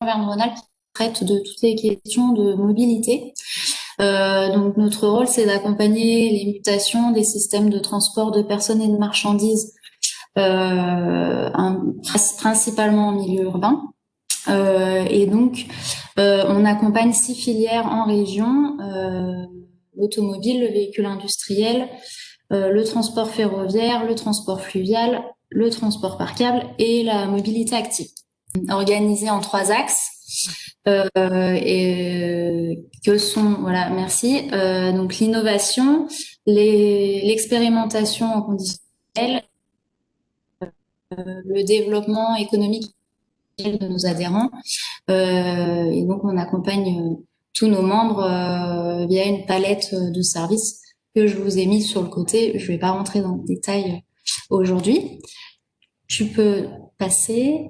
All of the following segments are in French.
Auvergne-Rhône-Alpes qui traite de toutes les questions de mobilité. Donc notre rôle, c'est d'accompagner les mutations des systèmes de transport de personnes et de marchandises, principalement en milieu urbain. Et donc, on accompagne 6 filières en région, l'automobile, le véhicule industriel, le transport ferroviaire, le transport fluvial, le transport par câble et la mobilité active, organisée en 3 axes. Et que sont, voilà, merci. Donc l'innovation, l'expérimentation en conditions réelles, le développement économique de nos adhérents. Et donc on accompagne tous nos membres via une palette de services que je vous ai mis sur le côté. Je ne vais pas rentrer dans le détail aujourd'hui. Tu peux passer.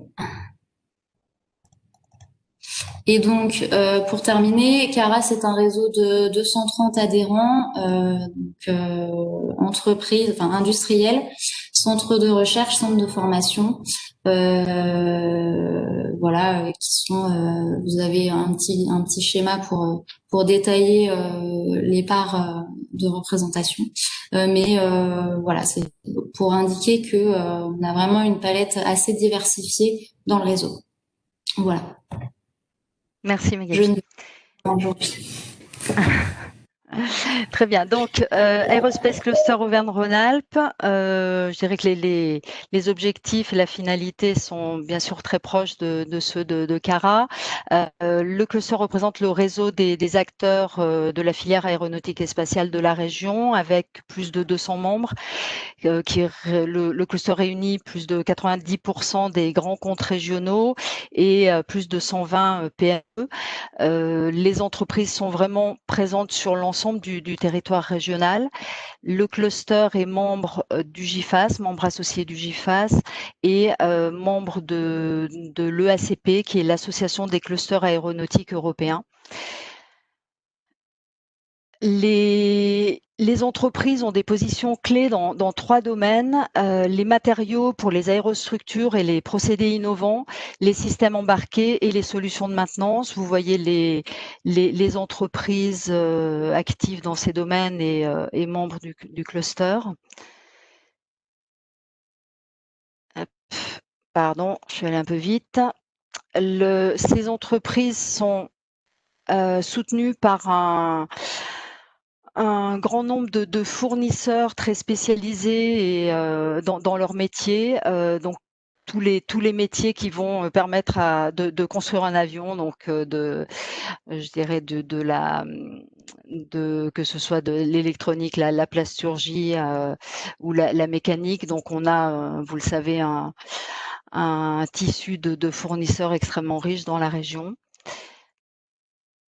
Et donc, pour terminer, CARA, c'est un réseau de 230 adhérents, entreprises, enfin industriels, centres de recherche, centres de formation, voilà, qui sont. Vous avez un petit schéma pour détailler les parts de représentation, mais voilà, c'est pour indiquer que on a vraiment une palette assez diversifiée dans le réseau. Voilà. Merci Je Magali. ne aujourd'hui. Très bien. Donc, Aerospace Cluster Auvergne-Rhône-Alpes, je dirais que les objectifs et la finalité sont bien sûr très proches de ceux de CARA. Le cluster représente le réseau des acteurs de la filière aéronautique et spatiale de la région, avec plus de 200 membres. Le cluster réunit plus de 90% des grands comptes régionaux et plus de 120 PME. Les entreprises sont vraiment présentes sur l'ensemble du territoire régional. Le cluster est membre du GIFAS, membre associé du GIFAS et membre de l'EACP, qui est l'Association des clusters aéronautiques européens. Les entreprises ont des positions clés dans 3 domaines, les matériaux pour les aérostructures et les procédés innovants, les systèmes embarqués et les solutions de maintenance. Vous voyez les entreprises actives dans ces domaines et membres du cluster. Hop, pardon, je suis allée un peu vite. Ces entreprises sont soutenues par un grand nombre de fournisseurs très spécialisés et dans leur métier, donc tous les métiers qui vont permettre de construire un avion, donc je dirais que ce soit de l'électronique, la plasturgie ou la mécanique. Donc on a, vous le savez, un tissu de fournisseurs extrêmement riche dans la région.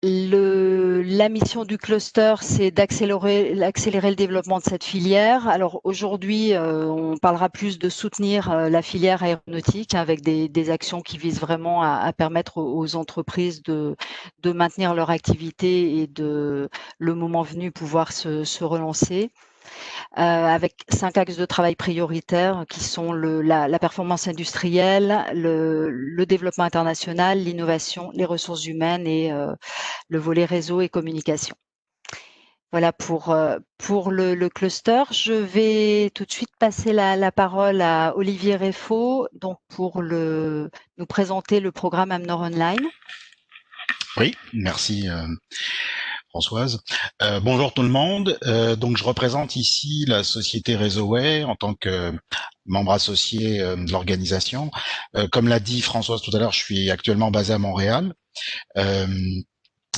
La mission du cluster, c'est d'accélérer le développement de cette filière. Alors aujourd'hui, on parlera plus de soutenir la filière aéronautique avec des actions qui visent vraiment à permettre aux entreprises de maintenir leur activité et le moment venu, pouvoir se relancer. Avec 5 axes de travail prioritaires qui sont la performance industrielle, le développement international, l'innovation, les ressources humaines et le volet réseau et communication. Voilà pour le cluster. Je vais tout de suite passer la parole à Olivier Réfaud, donc pour nous présenter le programme Amnor Online. Oui, merci Françoise. Bonjour tout le monde. Donc je représente ici la société Réseauway en tant que membre associé de l'organisation. Comme l'a dit Françoise tout à l'heure, je suis actuellement basé à Montréal.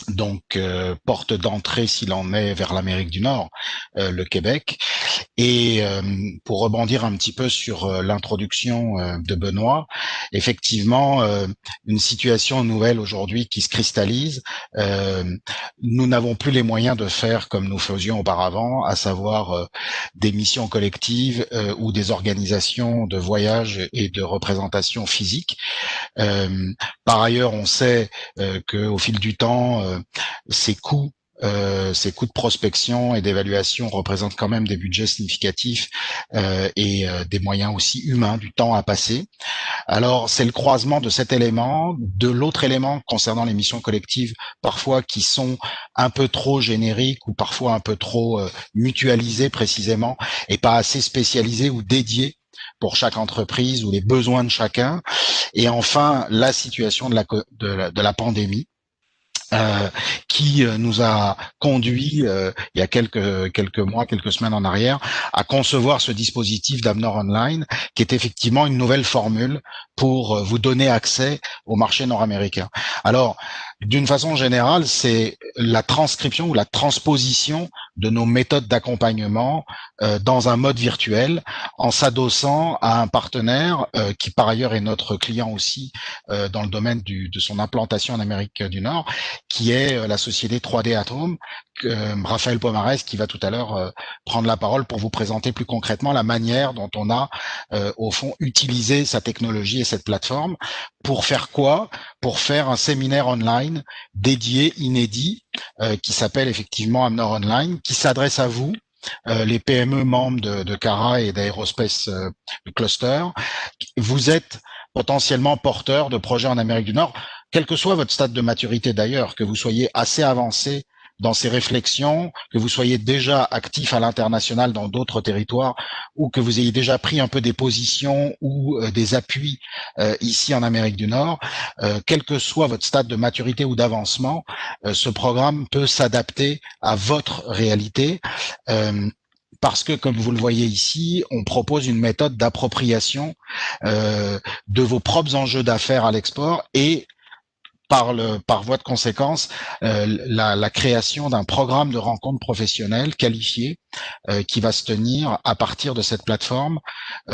Donc porte d'entrée s'il en est vers l'Amérique du Nord, le Québec. Et pour rebondir un petit peu sur l'introduction de Benoît, effectivement, une situation nouvelle aujourd'hui qui se cristallise. Nous n'avons plus les moyens de faire comme nous faisions auparavant, à savoir des missions collectives ou des organisations de voyage et de représentation physique. Par ailleurs, on sait qu'au fil du temps, ces coûts de prospection et d'évaluation représentent quand même des budgets significatifs et des moyens aussi humains, du temps à passer. Alors, c'est le croisement de cet élément, de l'autre élément concernant les missions collectives, parfois qui sont un peu trop génériques ou parfois un peu trop mutualisées précisément et pas assez spécialisées ou dédiées pour chaque entreprise ou les besoins de chacun. Et enfin, la situation de la pandémie. Qui nous a conduit il y a quelques mois, quelques semaines en arrière, à concevoir ce dispositif d'Amnor Online, qui est effectivement une nouvelle formule pour vous donner accès au marché nord-américain. Alors, d'une façon générale, c'est la transcription ou la transposition de nos méthodes d'accompagnement dans un mode virtuel, en s'adossant à un partenaire qui par ailleurs est notre client aussi dans le domaine de son implantation en Amérique du Nord, qui est la société 3D Atome, Raphaël Pomarez, qui va tout à l'heure prendre la parole pour vous présenter plus concrètement la manière dont on a, au fond, utilisé sa technologie et cette plateforme. Pour faire quoi? Pour faire un séminaire online dédié, inédit, qui s'appelle effectivement Amnor Online, qui s'adresse à vous, les PME membres de Cara et d'Aerospace Cluster. Vous êtes potentiellement porteur de projets en Amérique du Nord, quel que soit votre stade de maturité d'ailleurs, que vous soyez assez avancé dans ces réflexions, que vous soyez déjà actif à l'international dans d'autres territoires, ou que vous ayez déjà pris un peu des positions ou des appuis ici en Amérique du Nord, quel que soit votre stade de maturité ou d'avancement, ce programme peut s'adapter à votre réalité. Parce que, comme vous le voyez ici, on propose une méthode d'appropriation de vos propres enjeux d'affaires à l'export et par voie de conséquence, la création d'un programme de rencontres professionnelles qualifié qui va se tenir à partir de cette plateforme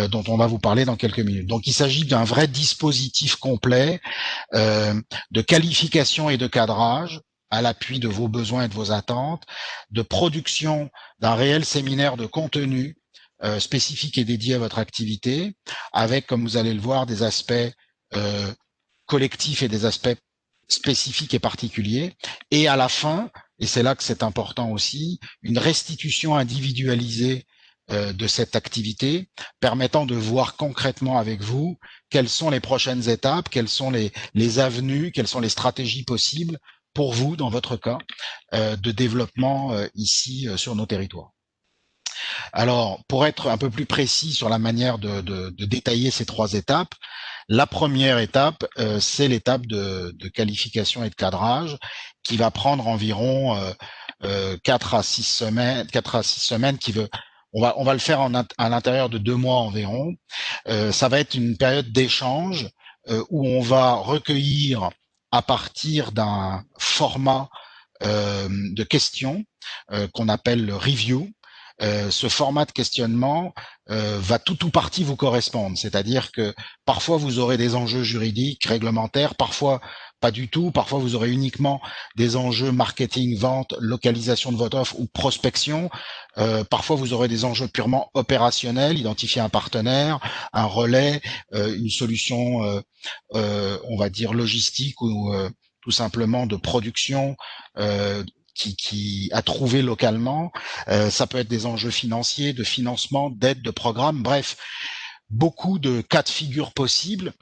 dont on va vous parler dans quelques minutes. Donc, il s'agit d'un vrai dispositif complet de qualification et de cadrage à l'appui de vos besoins et de vos attentes, de production d'un réel séminaire de contenu spécifique et dédié à votre activité, avec, comme vous allez le voir, des aspects collectifs et des aspects spécifiques et particuliers. Et à la fin, et c'est là que c'est important aussi, une restitution individualisée de cette activité, permettant de voir concrètement avec vous quelles sont les prochaines étapes, quelles sont les avenues, quelles sont les stratégies possibles pour vous, dans votre cas, de développement ici sur nos territoires. Alors, pour être un peu plus précis sur la manière de détailler ces trois étapes, la première étape, c'est l'étape de qualification et de cadrage, qui va prendre environ 4 à 6 semaines, on va le faire à l'intérieur de 2 mois environ. Ça va être une période d'échange où on va recueillir à partir d'un format de questions qu'on appelle le review. Ce format de questionnement va tout ou partie vous correspondre. C'est-à-dire que parfois vous aurez des enjeux juridiques, réglementaires, parfois pas du tout, parfois vous aurez uniquement des enjeux marketing, vente, localisation de votre offre ou prospection. Parfois vous aurez des enjeux purement opérationnels, identifier un partenaire, un relais, une solution, on va dire logistique ou tout simplement de production qui a trouvé localement. Ça peut être des enjeux financiers, de financement, d'aide, de programme, bref, beaucoup de cas de figure possibles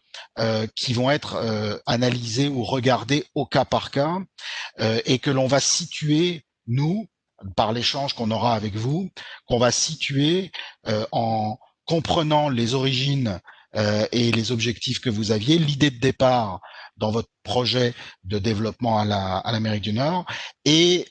qui vont être analysés ou regardés au cas par cas et que l'on va situer, nous, par l'échange qu'on aura avec vous, qu'on va situer en comprenant les origines et les objectifs que vous aviez, l'idée de départ dans votre projet de développement à l'Amérique du Nord et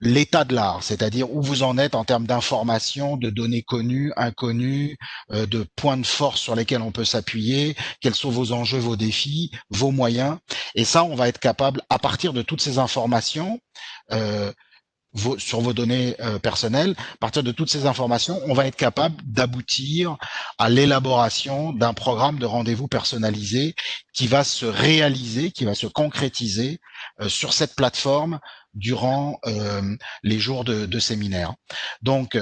l'état de l'art, c'est-à-dire où vous en êtes en termes d'informations, de données connues, inconnues, de points de force sur lesquels on peut s'appuyer, quels sont vos enjeux, vos défis, vos moyens. Et ça, on va être capable, à partir de toutes ces informations, sur vos données personnelles, à partir de toutes ces informations, on va être capable d'aboutir à l'élaboration d'un programme de rendez-vous personnalisé qui va se réaliser, qui va se concrétiser sur cette plateforme durant les jours de séminaire. Donc,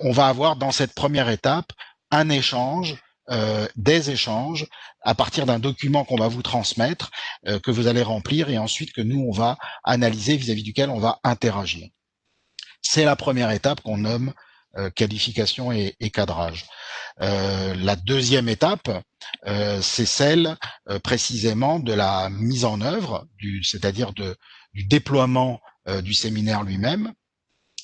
on va avoir dans cette première étape un échange, des échanges à partir d'un document qu'on va vous transmettre, que vous allez remplir et ensuite que nous, on va analyser vis-à-vis duquel on va interagir. C'est la première étape qu'on nomme qualification et cadrage. La deuxième étape, c'est celle précisément de la mise en œuvre, c'est-à-dire du déploiement du séminaire lui-même.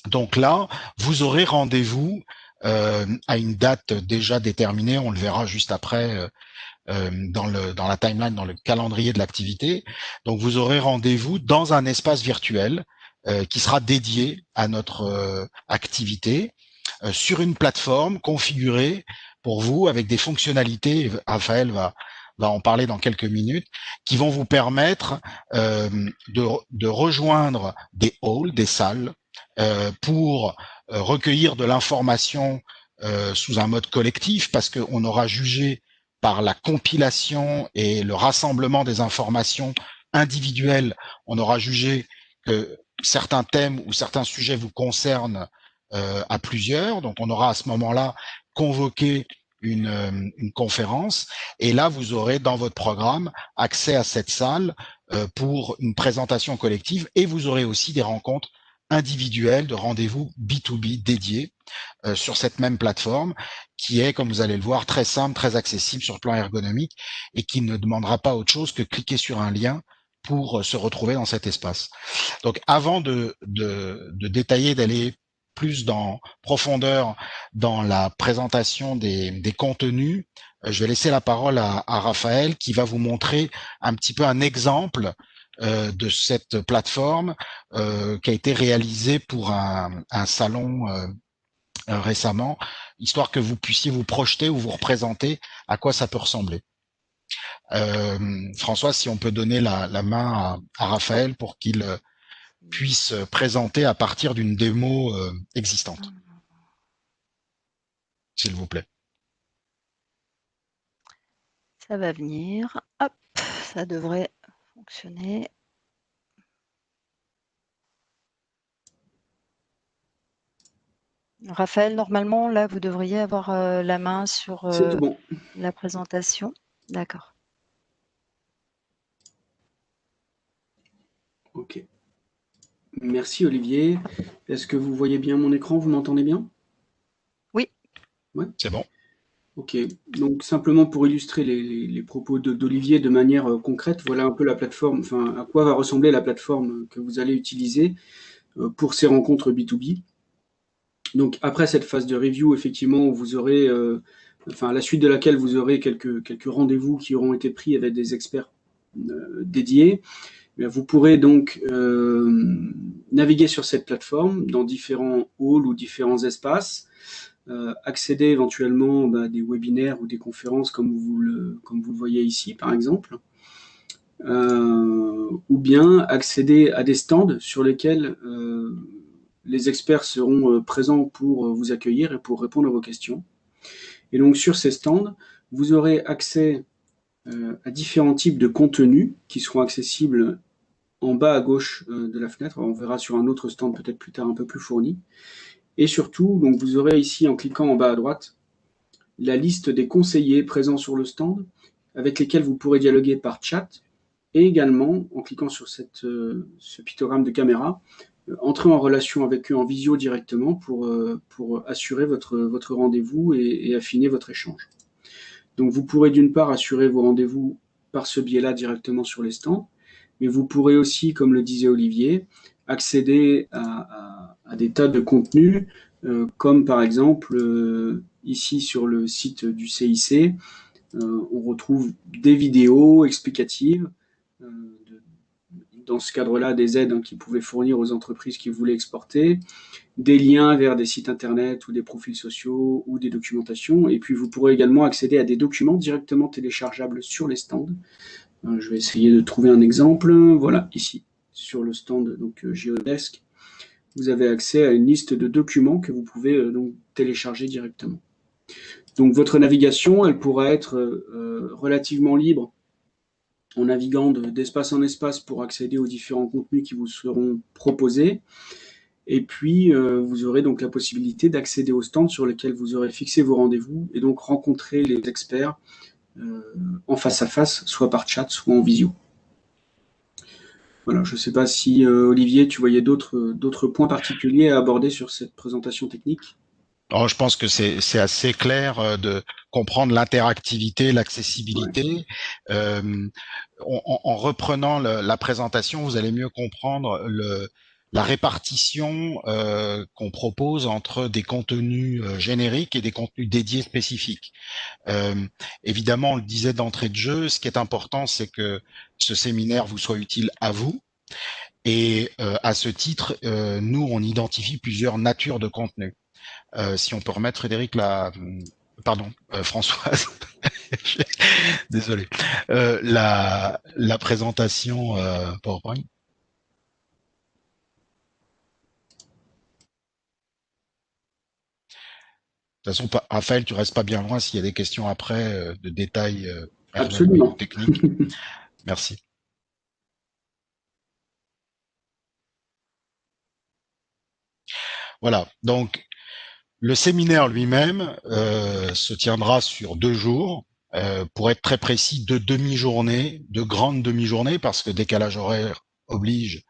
Donc là, vous aurez rendez-vous à une date déjà déterminée, on le verra juste après dans la timeline, dans le calendrier de l'activité. Donc vous aurez rendez-vous dans un espace virtuel qui sera dédié à notre activité sur une plateforme configurée pour vous avec des fonctionnalités. Raphaël va en parler dans quelques minutes, qui vont vous permettre de rejoindre des halls, des salles, pour recueillir de l'information sous un mode collectif, parce qu'on aura jugé par la compilation et le rassemblement des informations individuelles, on aura jugé que certains thèmes ou certains sujets vous concernent à plusieurs. Donc, on aura à ce moment-là convoqué une conférence, et là, vous aurez dans votre programme accès à cette salle pour une présentation collective, et vous aurez aussi des rencontres individuelles de rendez-vous B2B dédiés sur cette même plateforme, qui est, comme vous allez le voir, très simple, très accessible sur le plan ergonomique, et qui ne demandera pas autre chose que cliquer sur un lien pour se retrouver dans cet espace. Donc, avant de détailler, d'aller plus dans profondeur dans la présentation des contenus, je vais laisser la parole à Raphaël, qui va vous montrer un petit peu un exemple de cette plateforme qui a été réalisée pour un salon récemment, histoire que vous puissiez vous projeter ou vous représenter à quoi ça peut ressembler. François, si on peut donner la main à Raphaël pour qu'il puisse présenter à partir d'une démo existante, s'il vous plaît. Ça va venir. Hop, ça devrait fonctionner. Raphaël, normalement, là, vous devriez avoir la main sur C'est tout bon. la présentation. D'accord. Ok. Merci Olivier. Est-ce que vous voyez bien mon écran? Vous m'entendez bien? Oui. Ouais. C'est bon. Ok. Donc simplement pour illustrer les propos d'Olivier de manière concrète, voilà un peu la plateforme, enfin à quoi va ressembler la plateforme que vous allez utiliser pour ces rencontres B2B. Donc après cette phase de review, effectivement, vous aurez, à la suite de laquelle vous aurez quelques rendez-vous qui auront été pris avec des experts dédiés. Vous pourrez donc naviguer sur cette plateforme dans différents halls ou différents espaces, accéder éventuellement à des webinaires ou des conférences comme vous le voyez ici par exemple, ou bien accéder à des stands sur lesquels les experts seront présents pour vous accueillir et pour répondre à vos questions. Et donc sur ces stands, vous aurez accès à différents types de contenus qui seront accessibles en bas à gauche de la fenêtre. On verra sur un autre stand peut-être plus tard un peu plus fourni. Et surtout, donc vous aurez ici en cliquant en bas à droite la liste des conseillers présents sur le stand avec lesquels vous pourrez dialoguer par chat, et également en cliquant sur ce pictogramme de caméra, entrer en relation avec eux en visio directement pour assurer votre rendez-vous et affiner votre échange. Donc vous pourrez d'une part assurer vos rendez-vous par ce biais-là directement sur les stands, mais vous pourrez aussi, comme le disait Olivier, accéder à des tas de contenus, comme par exemple ici sur le site du CIC, on retrouve des vidéos explicatives, dans ce cadre-là des aides qu'ils pouvaient fournir aux entreprises qui voulaient exporter, des liens vers des sites internet ou des profils sociaux ou des documentations, et puis vous pourrez également accéder à des documents directement téléchargeables sur les stands. Je vais essayer de trouver un exemple. Voilà, ici, sur le stand donc Geodesk, vous avez accès à une liste de documents que vous pouvez donc télécharger directement. Donc votre navigation, elle pourra être relativement libre en naviguant d'espace en espace pour accéder aux différents contenus qui vous seront proposés. Et puis, vous aurez donc la possibilité d'accéder au stand sur lequel vous aurez fixé vos rendez-vous et donc rencontrer les experts en face à face, soit par chat, soit en visio. Voilà, je ne sais pas si, Olivier, tu voyais d'autres points particuliers à aborder sur cette présentation technique. Alors, je pense que c'est assez clair de comprendre l'interactivité, l'accessibilité. En reprenant la présentation, vous allez mieux comprendre la répartition qu'on propose entre des contenus génériques et des contenus dédiés spécifiques. Évidemment, on le disait d'entrée de jeu, ce qui est important, c'est que ce séminaire vous soit utile à vous. Et à ce titre, nous, on identifie plusieurs natures de contenus. Si on peut remettre Frédéric Françoise, désolé, la présentation PowerPoint. De toute façon, Raphaël, tu restes pas bien loin s'il y a des questions après de détails Absolument. techniques. Merci. Voilà, donc le séminaire lui-même se tiendra sur 2 jours, pour être très précis, de demi-journées, de grandes demi-journées, parce que décalage horaire oblige.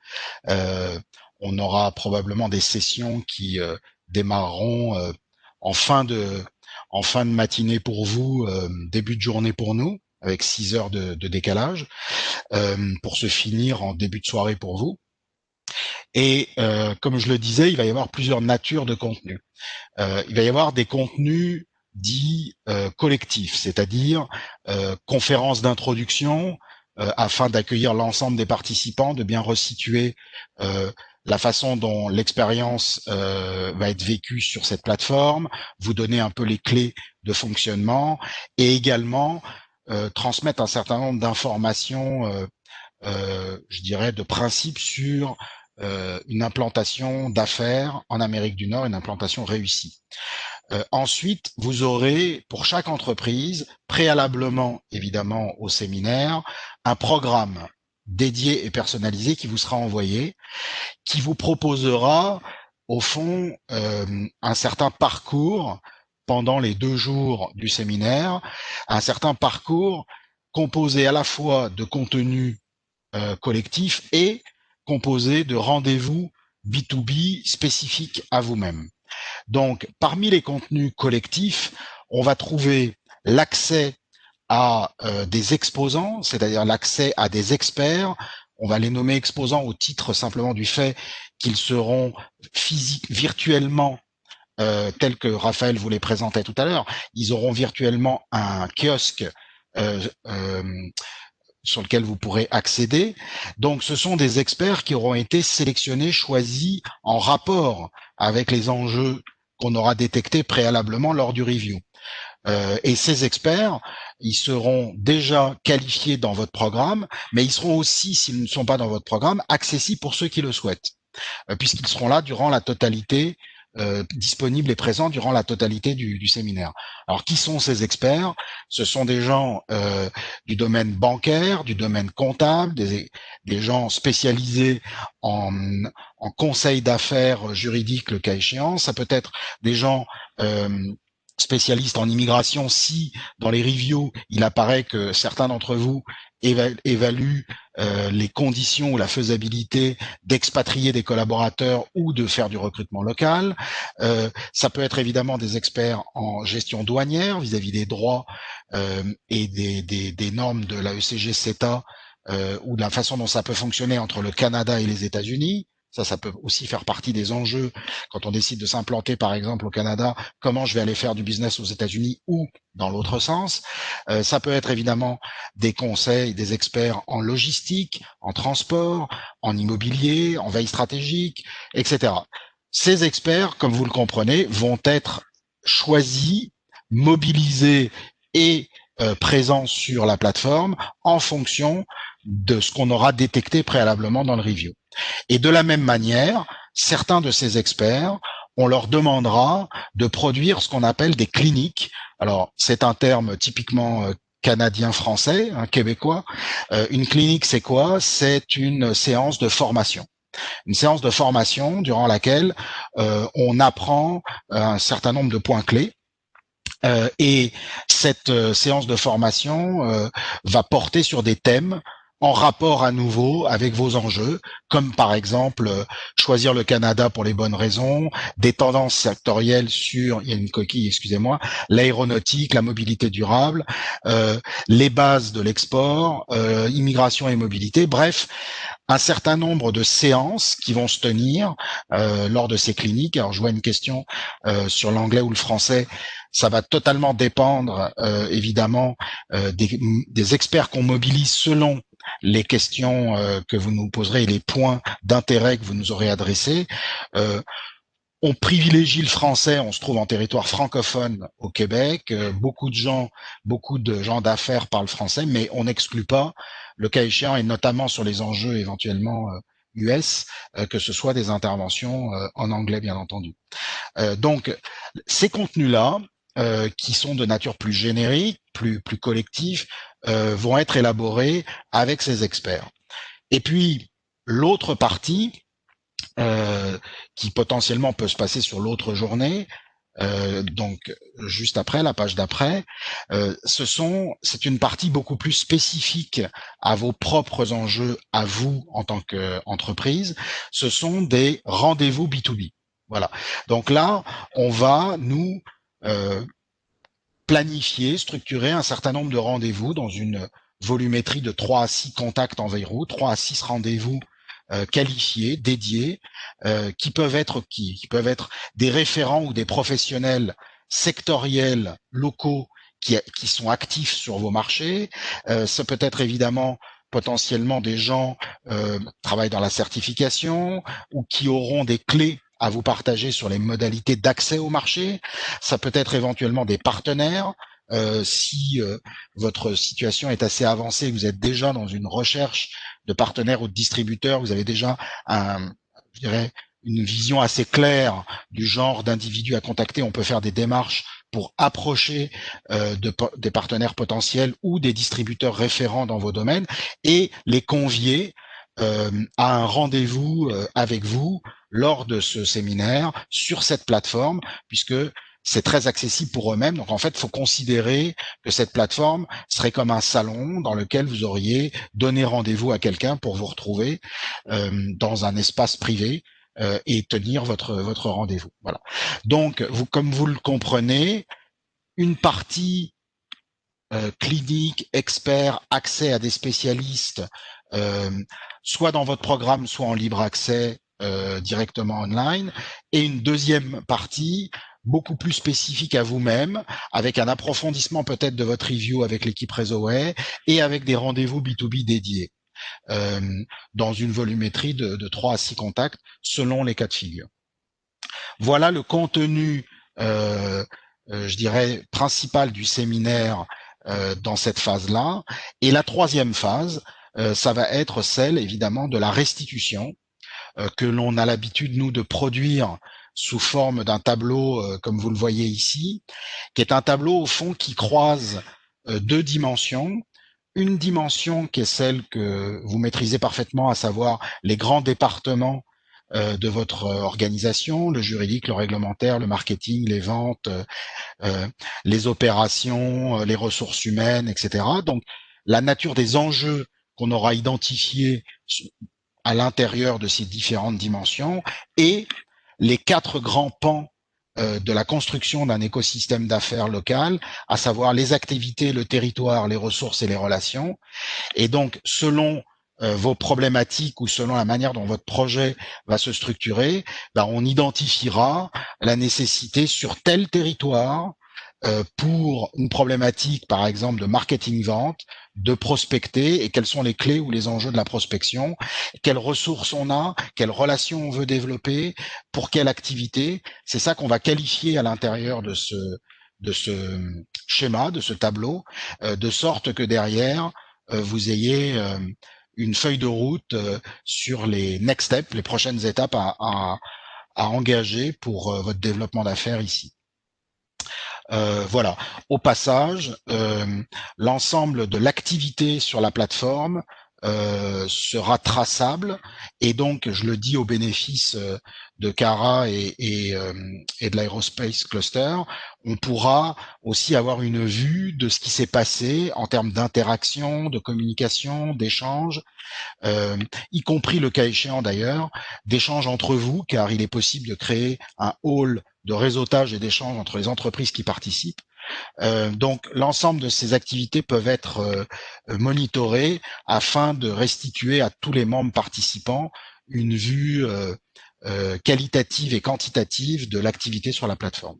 On aura probablement des sessions qui démarreront en fin de matinée pour vous, début de journée pour nous, avec 6 heures de décalage, pour se finir en début de soirée pour vous. Et comme je le disais, il va y avoir plusieurs natures de contenus. Il va y avoir des contenus dits collectifs, c'est-à-dire conférences d'introduction afin d'accueillir l'ensemble des participants, de bien resituer la façon dont l'expérience va être vécue sur cette plateforme, vous donner un peu les clés de fonctionnement et également transmettre un certain nombre d'informations, je dirais, de principes sur une implantation d'affaires en Amérique du Nord, une implantation réussie. Ensuite, vous aurez pour chaque entreprise, préalablement évidemment au séminaire, un programme dédié et personnalisé qui vous sera envoyé, qui vous proposera au fond un certain parcours pendant les 2 jours du séminaire, un certain parcours composé à la fois de contenu collectif et composé de rendez-vous B2B spécifiques à vous-même. Donc, parmi les contenus collectifs, on va trouver l'accès à des exposants, c'est-à-dire l'accès à des experts. On va les nommer exposants au titre simplement du fait qu'ils seront virtuellement, tels que Raphaël vous les présentait tout à l'heure. Ils auront virtuellement un kiosque sur lequel vous pourrez accéder. Donc, ce sont des experts qui auront été sélectionnés, choisis en rapport avec les enjeux qu'on aura détectés préalablement lors du review. Et ces experts, ils seront déjà qualifiés dans votre programme, mais ils seront aussi, s'ils ne sont pas dans votre programme, accessibles pour ceux qui le souhaitent, puisqu'ils seront là durant la totalité, disponibles et présents durant la totalité du séminaire. Alors, qui sont ces experts? Ce sont des gens du domaine bancaire, du domaine comptable, des gens spécialisés en conseil d'affaires juridique, le cas échéant. Ça peut être des gens spécialistes en immigration si, dans les reviews, il apparaît que certains d'entre vous évaluent les conditions ou la faisabilité d'expatrier des collaborateurs ou de faire du recrutement local. Ça peut être évidemment des experts en gestion douanière vis-à-vis des droits et des normes de la ECG CETA ou de la façon dont ça peut fonctionner entre le Canada et les États-Unis. Ça peut aussi faire partie des enjeux quand on décide de s'implanter, par exemple, au Canada, comment je vais aller faire du business aux États-Unis ou dans l'autre sens. Ça peut être évidemment des conseils, des experts en logistique, en transport, en immobilier, en veille stratégique, etc. Ces experts, comme vous le comprenez, vont être choisis, mobilisés et présents sur la plateforme en fonction de ce qu'on aura détecté préalablement dans le review. Et de la même manière, certains de ces experts, on leur demandera de produire ce qu'on appelle des cliniques. Alors, c'est un terme typiquement canadien-français, québécois. Une clinique, c'est quoi? C'est une séance de formation. Une séance de formation durant laquelle on apprend un certain nombre de points clés. Et cette séance de formation va porter sur des thèmes en rapport à nouveau avec vos enjeux, comme par exemple choisir le Canada pour les bonnes raisons, des tendances sectorielles sur, il y a une coquille, excusez-moi, l'aéronautique, la mobilité durable, les bases de l'export, immigration et mobilité, bref, un certain nombre de séances qui vont se tenir lors de ces cliniques. Alors, je vois une question sur l'anglais ou le français. Ça va totalement dépendre, évidemment, des experts qu'on mobilise selon les questions que vous nous poserez et les points d'intérêt que vous nous aurez adressés. On privilégie le français, on se trouve en territoire francophone au Québec. Beaucoup de gens d'affaires parlent français, mais on n'exclut pas, le cas échéant, et notamment sur les enjeux éventuellement US, que ce soit des interventions en anglais, bien entendu. Donc, ces contenus-là, qui sont de nature plus générique, plus collective, vont être élaborés avec ces experts. Et puis, l'autre partie, qui potentiellement peut se passer sur l'autre journée, donc juste après, la page d'après, c'est une partie beaucoup plus spécifique à vos propres enjeux, à vous en tant qu'entreprise. Ce sont des rendez-vous B2B. Voilà. Donc là, on va nous planifier, structurer un certain nombre de rendez-vous dans une volumétrie de 3 à 6 contacts en veille route, 3 à 6 rendez-vous qualifiés, dédiés, qui peuvent être des référents ou des professionnels sectoriels locaux qui sont actifs sur vos marchés. Ça peut être évidemment potentiellement des gens qui travaillent dans la certification ou qui auront des clés à vous partager sur les modalités d'accès au marché. Ça peut être éventuellement des partenaires. Si votre situation est assez avancée, vous êtes déjà dans une recherche de partenaires ou de distributeurs, vous avez déjà une vision assez claire du genre d'individus à contacter, on peut faire des démarches pour approcher des partenaires potentiels ou des distributeurs référents dans vos domaines et les convier à un rendez-vous avec vous lors de ce séminaire sur cette plateforme, puisque c'est très accessible pour eux-mêmes. Donc en fait, il faut considérer que cette plateforme serait comme un salon dans lequel vous auriez donné rendez-vous à quelqu'un pour vous retrouver dans un espace privé et tenir votre rendez-vous. Voilà. Donc, comme vous le comprenez, une partie clinique, expert, accès à des spécialistes, soit dans votre programme, soit en libre accès directement online, et une deuxième partie beaucoup plus spécifique à vous-même, avec un approfondissement peut-être de votre review avec l'équipe RéseauWay et avec des rendez-vous B2B dédiés dans une volumétrie de 3 à 6 contacts selon les cas de figure. Voilà le contenu, je dirais, principal du séminaire dans cette phase-là. Et la troisième phase, ça va être celle, évidemment, de la restitution que l'on a l'habitude, nous, de produire sous forme d'un tableau, comme vous le voyez ici, qui est un tableau, au fond, qui croise deux dimensions. Une dimension qui est celle que vous maîtrisez parfaitement, à savoir les grands départements de votre organisation, le juridique, le réglementaire, le marketing, les ventes, les opérations, les ressources humaines, etc. Donc, la nature des enjeux qu'on aura identifiés à l'intérieur de ces différentes dimensions et les 4 grands pans de la construction d'un écosystème d'affaires local, à savoir les activités, le territoire, les ressources et les relations. Et donc, selon vos problématiques ou selon la manière dont votre projet va se structurer, on identifiera la nécessité sur tel territoire pour une problématique, par exemple, de marketing-vente, de prospecter et quelles sont les clés ou les enjeux de la prospection, quelles ressources on a, quelles relations on veut développer, pour quelle activité. C'est ça qu'on va qualifier à l'intérieur de ce schéma, de ce tableau, de sorte que derrière, vous ayez une feuille de route sur les next steps, les prochaines étapes à engager pour votre développement d'affaires ici. Voilà. Au passage, l'ensemble de l'activité sur la plateforme sera traçable, et donc je le dis au bénéfice de Cara et de l'Aerospace Cluster, on pourra aussi avoir une vue de ce qui s'est passé en termes d'interaction, de communication, d'échange, y compris le cas échéant d'ailleurs, d'échange entre vous, car il est possible de créer un hall de réseautage et d'échange entre les entreprises qui participent. Donc l'ensemble de ces activités peuvent être monitorées afin de restituer à tous les membres participants une vue qualitative et quantitative de l'activité sur la plateforme.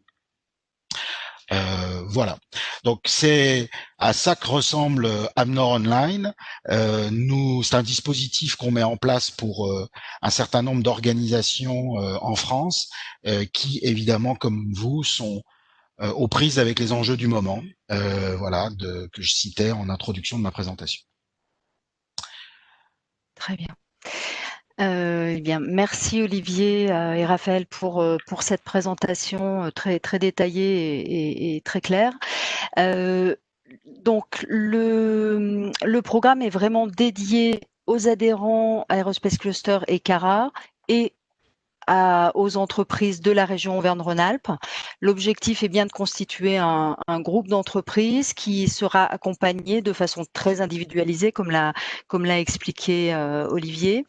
Voilà. Donc c'est à ça que ressemble Amnor Online. C'est un dispositif qu'on met en place pour un certain nombre d'organisations en France qui, évidemment, comme vous, sont aux prises avec les enjeux du moment, voilà, que je citais en introduction de ma présentation. Très bien. Eh bien, merci Olivier et Raphaël pour cette présentation très détaillée et très claire. Donc le programme est vraiment dédié aux adhérents Aerospace Cluster et Cara et aux entreprises de la région Auvergne-Rhône-Alpes. L'objectif est bien de constituer un groupe d'entreprises qui sera accompagné de façon très individualisée, comme l'a expliqué Olivier.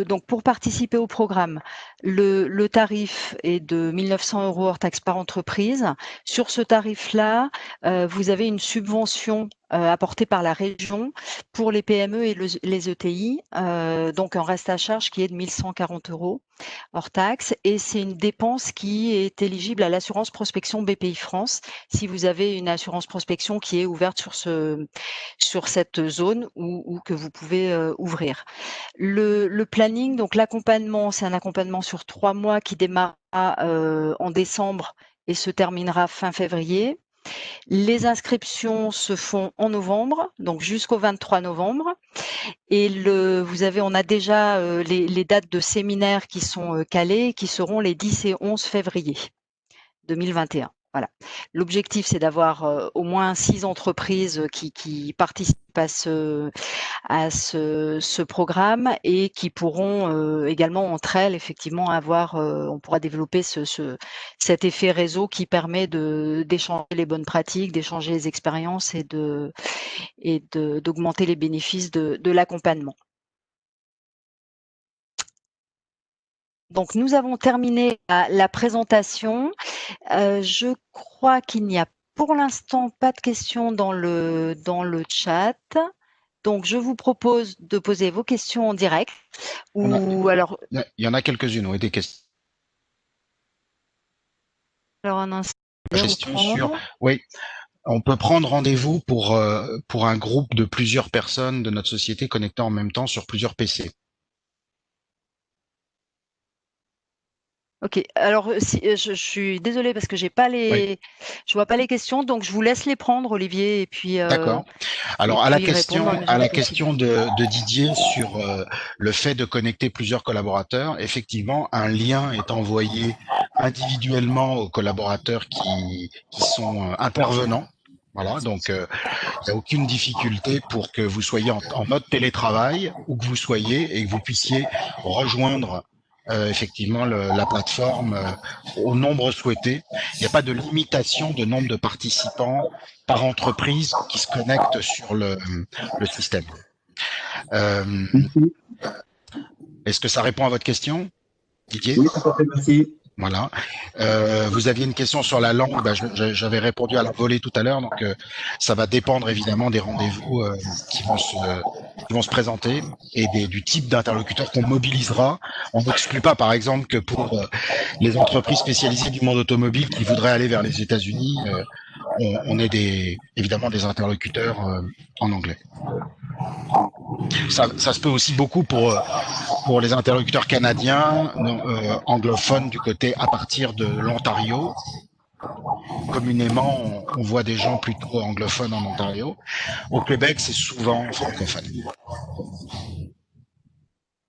Donc pour participer au programme, le tarif est de 1 900 € hors taxe par entreprise. Sur ce tarif-là, vous avez une subvention apportée par la région pour les PME et les ETI, donc un reste à charge qui est de 1 140 € hors taxe, et c'est une dépense qui est éligible à l'assurance prospection BPI France si vous avez une assurance prospection qui est ouverte sur cette zone ou que vous pouvez ouvrir. Le planning, donc l'accompagnement, c'est un accompagnement sur 3 mois qui démarrera en décembre et se terminera fin février. Les inscriptions se font en novembre, donc jusqu'au 23 novembre. Et on a déjà les dates de séminaires qui sont calées, qui seront les 10 et 11 février 2021. Voilà. L'objectif, c'est d'avoir au moins 6 entreprises qui participent à ce programme et qui pourront également entre elles effectivement avoir, on pourra développer cet effet réseau qui permet d'échanger les bonnes pratiques, d'échanger les expériences et d'augmenter les bénéfices de l'accompagnement. Donc, nous avons terminé la présentation. Je crois qu'il n'y a pour l'instant pas de questions dans le chat. Donc, je vous propose de poser vos questions en direct. Il y en a quelques-unes, oui, des questions. Alors, un instant. Oui, on peut prendre rendez-vous pour un groupe de plusieurs personnes de notre société connectées en même temps sur plusieurs PC. Ok, alors je suis désolée parce que je vois pas les questions, donc je vous laisse les prendre, Olivier, et puis. D'accord. Alors à la question de Didier sur le fait de connecter plusieurs collaborateurs, effectivement, un lien est envoyé individuellement aux collaborateurs qui sont intervenants. Voilà, donc il n'y a aucune difficulté pour que vous soyez en mode télétravail, où que vous soyez, et que vous puissiez rejoindre effectivement la plateforme au nombre souhaité. Il n'y a pas de limitation de nombre de participants par entreprise qui se connectent sur le système. Est-ce que ça répond à votre question, Didier? Oui, tout à fait, merci. Voilà. Vous aviez une question sur la langue. J'avais répondu à la volée tout à l'heure, donc ça va dépendre évidemment des rendez-vous qui vont se présenter et du type d'interlocuteur qu'on mobilisera. On n'exclut pas, par exemple, que pour les entreprises spécialisées du monde automobile qui voudraient aller vers les États-Unis, on ait évidemment des interlocuteurs en anglais. Ça se peut aussi beaucoup pour les interlocuteurs canadiens, anglophones du côté à partir de l'Ontario. Communément, on voit des gens plutôt anglophones en Ontario. Au Québec, c'est souvent francophone.